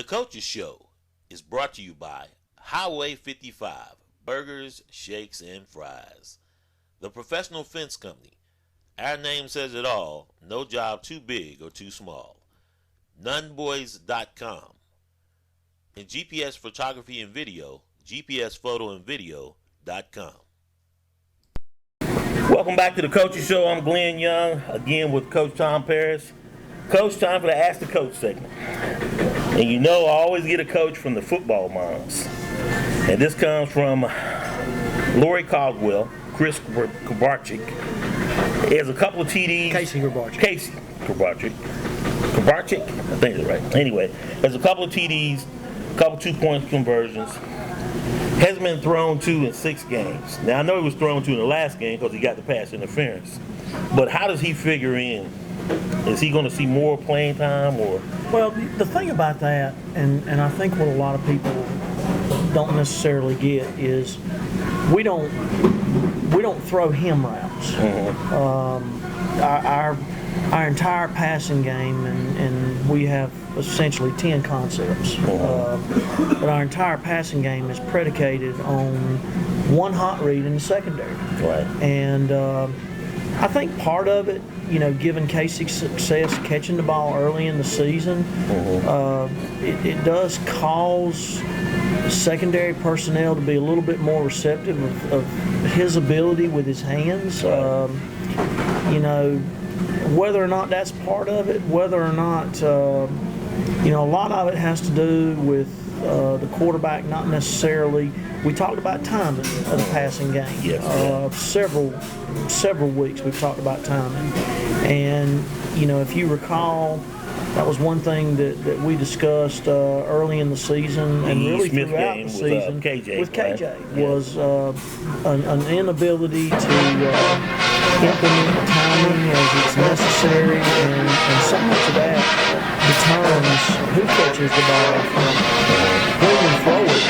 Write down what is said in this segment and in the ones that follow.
The Coaches Show is brought to you by Highway 55 Burgers, Shakes, and Fries. The Professional Fence Company. Our name says it all. No job too big or too small. Nunboys.com. And GPS Photography and Video, GPSPhotoandVideo.com. Welcome back to the Coaches Show. I'm Glenn Young, again with Coach Tom Paris. Coach, time for the Ask the Coach segment. And you know I always get a coach from the football moms. And this comes from Lori Caldwell, Chris Grabarczyk. There's a couple of TDs. Casey Grabarczyk. Grabarczyk? I think that's right. Anyway, there's a couple of TDs, a couple 2-point conversions. Hasn't been thrown to in 6 games. Now, I know he was thrown to in the last game because he got the pass interference. But how does he figure in? Is he going to see more playing time? Or? Well, the thing about that, and I think what a lot of people don't necessarily get is we don't throw him routes. Mm-hmm. Our entire passing game, and we have essentially 10 concepts, but our entire passing game is predicated on one hot read in the secondary. Right. And I think part of it, given Casey's success catching the ball early in the season, it does cause secondary personnel to be a little bit more receptive of his ability with his hands. Whether or not that's part of it, whether or not, a lot of it has to do with the quarterback not necessarily. We talked about timing of the passing game. Yes. Several weeks we've talked about timing. And, if you recall, that was one thing that we discussed early in the season and really Smith throughout the season with KJ was an inability to implement timing as it's necessary, and so much of that determines who catches the ball from moving forward.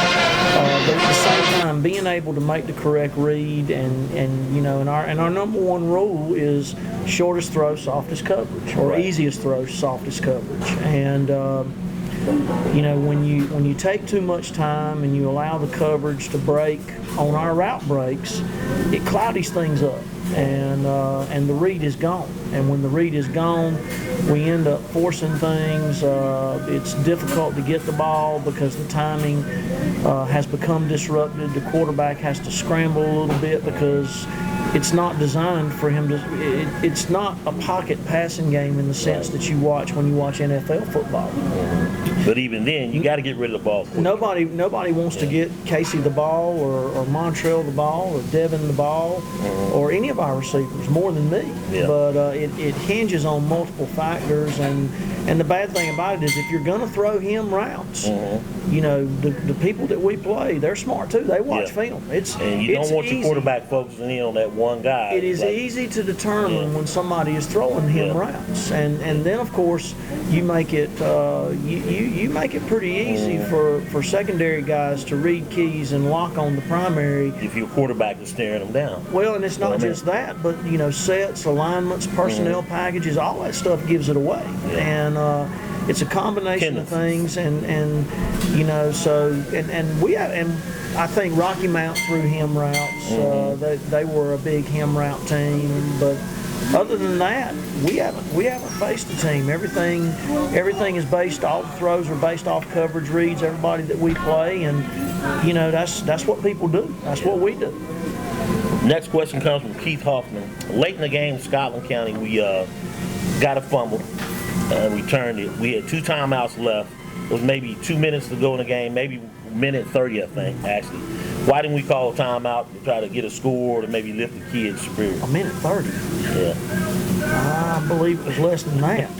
But at the same time, being able to make the correct read, and our number one rule is shortest throw, softest coverage, or easiest throw, softest coverage. And when you take too much time and you allow the coverage to break on our route breaks, it cloudies things up, and the read is gone. And when the read is gone, we end up forcing things. It's difficult to get the ball because the timing has become disrupted. The quarterback has to scramble a little bit because it's not designed for him to. It's not a pocket passing game in the sense that you watch when you watch NFL football. But even then, you got to get rid of the ball quickly. Nobody wants to get Casey the ball, or Montrell the ball, or Devin the ball, or any of our receivers more than me. Yeah. But it hinges on multiple factors, and the bad thing about it is if you're going to throw him routes, the people that we play, they're smart too. They watch film. And you don't want your quarterback focusing in on that one guy. It is easy to determine when somebody is throwing him routes, and then of course you make it you make it pretty easy for secondary guys to read keys and lock on the primary if your quarterback is staring them down. Well, and it's not just that, but sets, alignments, personnel packages, all that stuff gives it away. And it's a combination of things, and we have, and I think Rocky Mount threw hem routes. They were a big hem route team, but other than that, we haven't faced a team. Everything is based off throws are based off coverage reads. Everybody that we play, and that's what people do. That's what we do. Next question comes from Keith Hoffman. Late in the game, Scotland County, we got a fumble and returned it. We had 2 timeouts left. It was maybe 2 minutes to go in the game, maybe minute 30, I think, actually. Why didn't we call a timeout to try to get a score or to maybe lift the kids' spirit? A minute 30? Yeah. I believe it was less than that.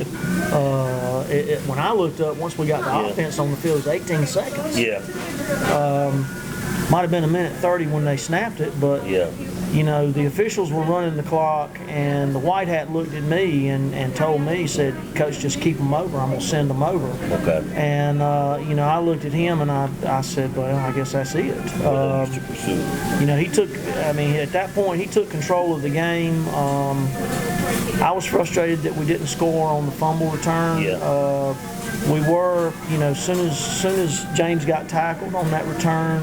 When I looked up, once we got the offense on the field, it was 18 seconds. Yeah. Might have been a minute 30 when they snapped it, but the officials were running the clock, and the white hat looked at me and told me, said, "Coach, just keep them over. I'm gonna send them over." Okay. And I looked at him and I said, "Well, I guess that's it." He took. At that point, he took control of the game. I was frustrated that we didn't score on the fumble return. we were, soon as James got tackled on that return,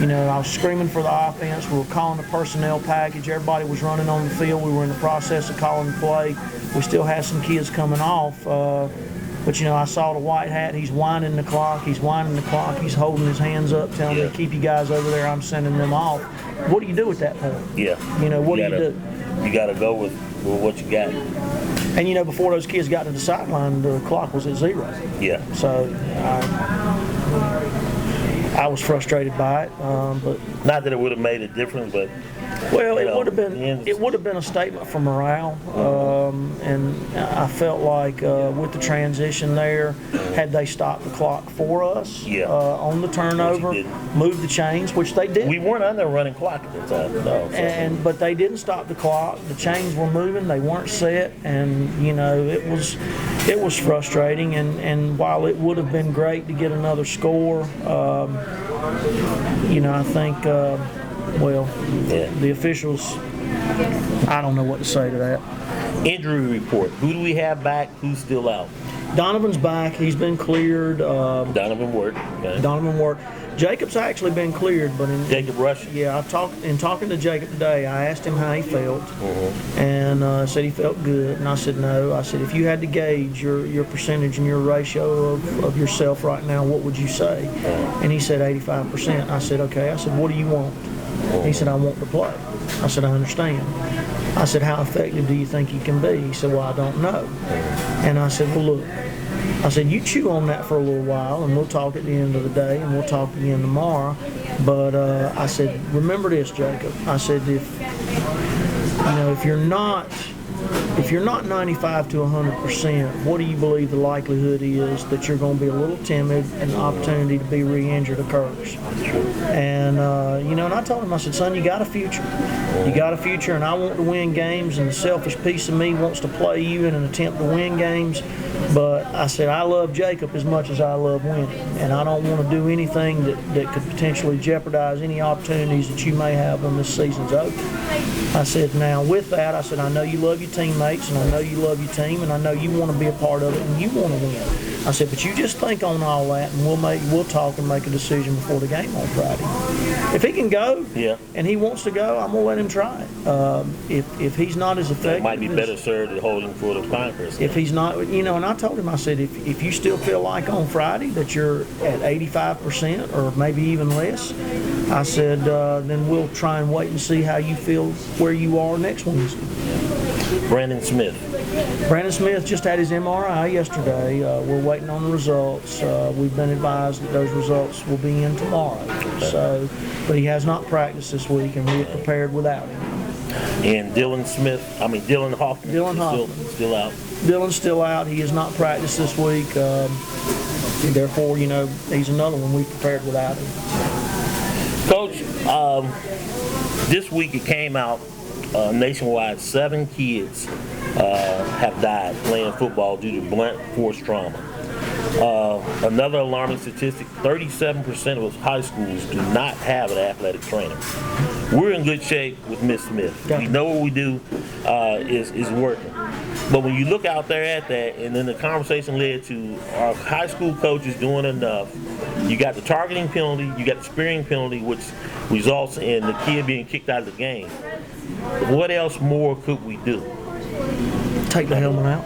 I was screaming for the offense. We were calling the personnel package. Everybody was running on the field. We were in the process of calling the play. We still had some kids coming off. But, I saw the white hat. He's winding the clock. He's holding his hands up, telling me, keep you guys over there. I'm sending them off. What do you do at that point? Yeah. What do you do? You got to go with what you got. And, before those kids got to the sideline, the clock was at 0. Yeah. So I was frustrated by it. But not that it would have made a difference, but it would have been a statement for morale, and I felt like with the transition there, had they stopped the clock for us on the turnover, moved the chains, which they did. We weren't under a running clock at the time, no. So. But they didn't stop the clock. The chains were moving. They weren't set, and it was frustrating. And while it would have been great to get another score, I think. The officials, I don't know what to say to that. Injury report. Who do we have back? Who's still out? Donovan's back. He's been cleared. Donovan Work. Okay. Donovan Work. Jacob's actually been cleared, but Jacob Russian. Yeah, talking to Jacob today, I asked him how he felt, and said he felt good. And I said no. I said if you had to gauge your percentage and your ratio of yourself right now, what would you say? And he said 85%. I said okay. I said what do you want? He said, I want to play. I said, I understand. I said, how effective do you think you can be? He said, well, I don't know. And I said, well, look. I said, you chew on that for a little while, and we'll talk at the end of the day, and we'll talk again tomorrow. But I said, remember this, Jacob. I said, if you're not 95 to 100%, what do you believe the likelihood is that you're going to be a little timid and the opportunity to be re-injured occurs? And, and I told him, I said, son, you got a future. You got a future, and I want to win games, and the selfish piece of me wants to play you in an attempt to win games. But I said, I love Jacob as much as I love winning, and I don't want to do anything that could potentially jeopardize any opportunities that you may have when this season's over. I said, now with that, I said, I know you love your teammates, and I know you love your team, and I know you want to be a part of it, and you want to win. I said, but you just think on all that, and we'll talk and make a decision before the game on Friday. If he can go, and he wants to go, I'm gonna let him try it. If he's not as effective, it might be better served at holding for the Conference. If he's not, and I told him, I said, if you still feel like on Friday that you're at 85% or maybe even less, I said, then we'll try and wait and see how you feel where you are next Wednesday. Brandon Smith. Brandon Smith just had his MRI yesterday. We're waiting on the results. We've been advised that those results will be in tomorrow. Okay. But he has not practiced this week, and we're prepared without him. And Dylan Hoffman. Dylan Hoffman. Still out. Dylan's still out. He has not practiced this week. Therefore, he's another one we prepared without him. Coach, this week it came out nationwide, 7 kids have died playing football due to blunt force trauma. Another alarming statistic, 37% of high schools do not have an athletic trainer. We're in good shape with Miss Smith. We know what we do is working. But when you look out there at that, and then the conversation led to our high school coaches doing enough, you got the targeting penalty, you got the spearing penalty, which results in the kid being kicked out of the game. What else more could we do? Take the helmet out.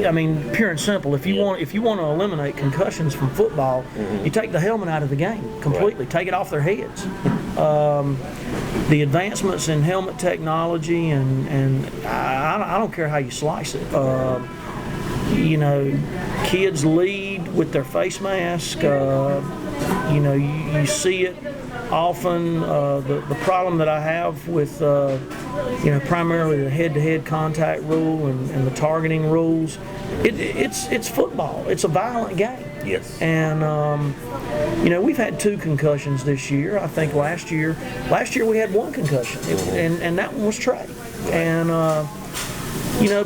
I mean, pure and simple. If you want to eliminate concussions from football, you take the helmet out of the game completely. Right. Take it off their heads. The advancements in helmet technology, and I don't care how you slice it. Kids lead with their face mask. You see it often. The problem that I have with primarily the head-to-head contact rule and the targeting rules, it's football. It's a violent game. Yes. And we've had 2 concussions this year. I think last year we had 1 concussion, and that one was Trey. And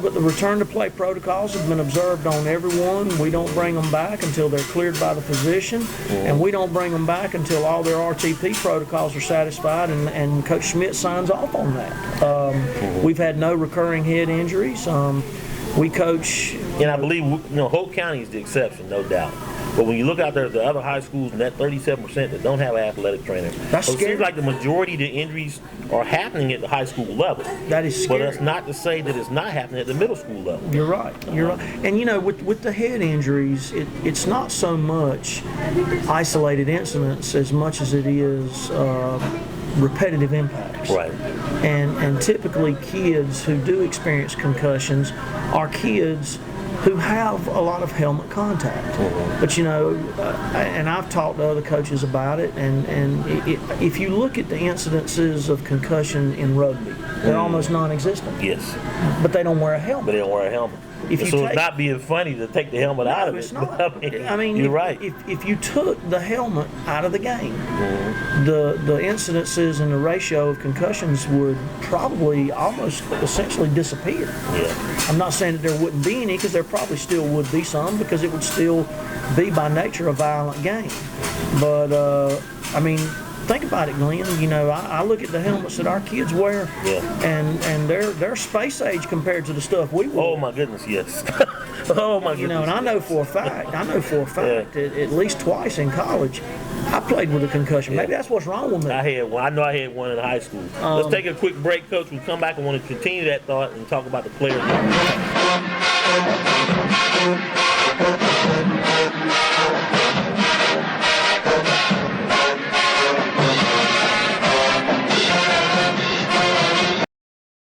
but the return to play protocols have been observed on everyone. We don't bring them back until they're cleared by the physician, and we don't bring them back until all their RTP protocols are satisfied and Coach Schmidt signs off on that. We've had no recurring head injuries. We coach And I believe, Hope County is the exception, no doubt. But when you look out there at the other high schools and that 37% that don't have an athletic trainer, That's so it scary. seems like the majority of the injuries are happening at the high school level. That is But scary. that's not to say that it's not happening at the middle school level. You're right. You're right. And with the head injuries, it's not so much isolated incidents as much as it is repetitive impacts. Right. And typically kids who do experience concussions are kids who have a lot of helmet contact. But and I've talked to other coaches about it, and if you look at the incidences of concussion in rugby, they're almost non-existent. Yes. But they don't wear a helmet. But they don't wear a helmet. If you So take- it's not being funny to take the helmet out of it. It's not. I mean, you're right. If you took the helmet out of the game, the incidences and the ratio of concussions would probably almost essentially disappear. Yeah. I'm not saying that there wouldn't be any, because there probably still would be some, because it would still be by nature a violent game. But think about it, Glenn. I look at the helmets that our kids wear, and they're space age compared to the stuff we wear. Oh my goodness, yes. Oh my goodness. And I know for a fact, at least twice in college, I played with a concussion. Maybe that's what's wrong with me. I had one. I know I had one in high school. Let's take a quick break, Coach. We'll come back and want to continue that thought and talk about the players.